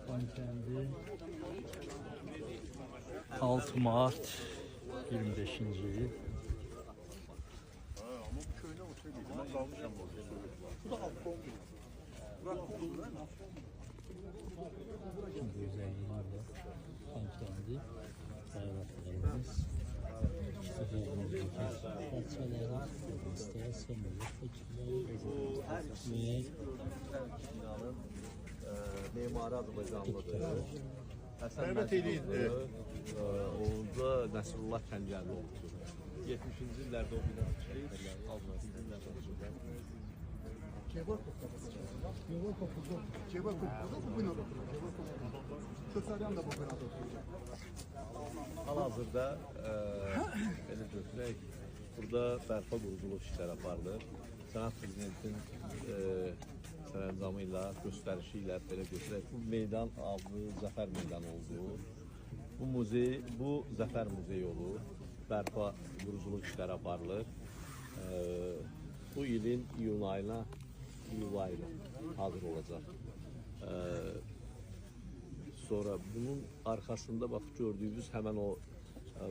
Xankəndi 6 Mart 25-ci il. Ama bu köyde o şey değil. Ben kalmışım orada. Bu da alt oldu. Burak oldu değil mi? Güzelliğinde Xankəndi bayraklarımız, Seferimizdeki parçaları, isteyen sömürü, tekrar binanın memarı Azərbaycanlıdır. Hörmət eləyin. Orada Nəsrullah Kəngərli oldu. 70-ci illərdə o bina tikilib, 60-cı illərdə oldu. Cevap okuldu. Bu binada oturuyor. Kösaryan da bu binada oturuyor. Hal-hazırda belə götürək, burada bərpa quruculuq işləri aparılır. Sənət Prezidentin sərəncamı ilə, göstərişi ilə belə götürək. Bu meydan adlı Zəfər meydanı oldu. Bu muzey, bu Zəfər muzeyi olur. Bərpa quruculuq işləri aparılır. Bu ilin iyul ayına hazır olacaq. Sonra bunun arkasında bax gördüyünüz həmən o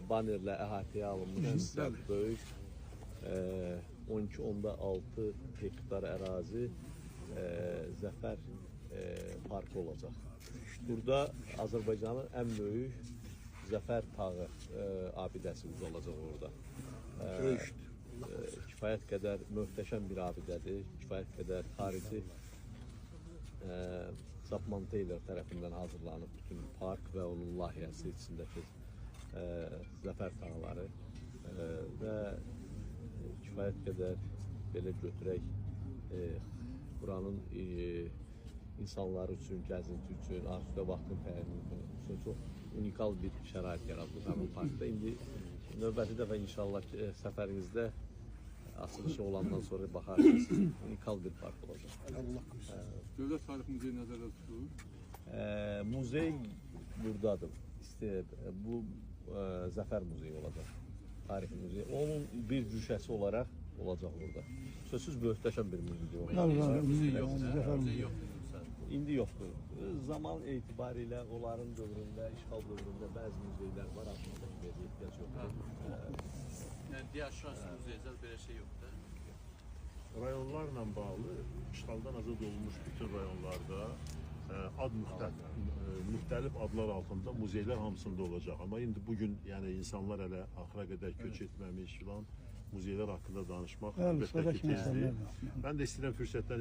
banerlə əhatəyə alınmış hissə böyük 12.6 hektar ərazi Zəfər parkı olacaq. Burada Azərbaycanın ən böyük Zəfər tağı abidəsi olacaq orada. Kifayət qədər möhtəşəm bir abidədir, kifayət qədər xarici Chapman Taylor tərəfindən hazırlanıb bütün park və onun layihəsi içindəki Zəfər tağları və kifayət qədər belə götürək buranın insanlar üçün, gəzinti üçün, arzuda vaxtın təyin üçün çox unikal bir şərait yaradılır həmin parkda. İndi növbəti dəfə inşallah səfərinizdə açılışı olandan sonra baxarsınız, unikal bir park olacaq. Dövlət Tarix Muzeyi nəzərdə tutulur? Muzey buradadır. Bu Zəfər muzeyi olacaq. Tarix muzeyi. Onun bir cüşəsi olaraq olacaq burada. Sözsüz möhtəşəm bir muzey olacaq. Muzey yoxdur. İndi yoxdur. Zaman etibarilə onların dövründə, işğal dövründə bəzi muzeylər var, aslında bir ehtiyac yoxdur. Yəni digər şahsi muzeylər belə şey yoxdur. Rayonlarla bağlı işğaldan azad olunmuş bütün rayonlarda ad müxtəlif adlar altında muzeylər hamısında olacaq. Amma indi bugün yəni insanlar hələ axıra qədər köç etməmiş filan muzeylər haqqında danışmaq əlbəttə ki tezdir. Mən də istəyirəm fürsətdən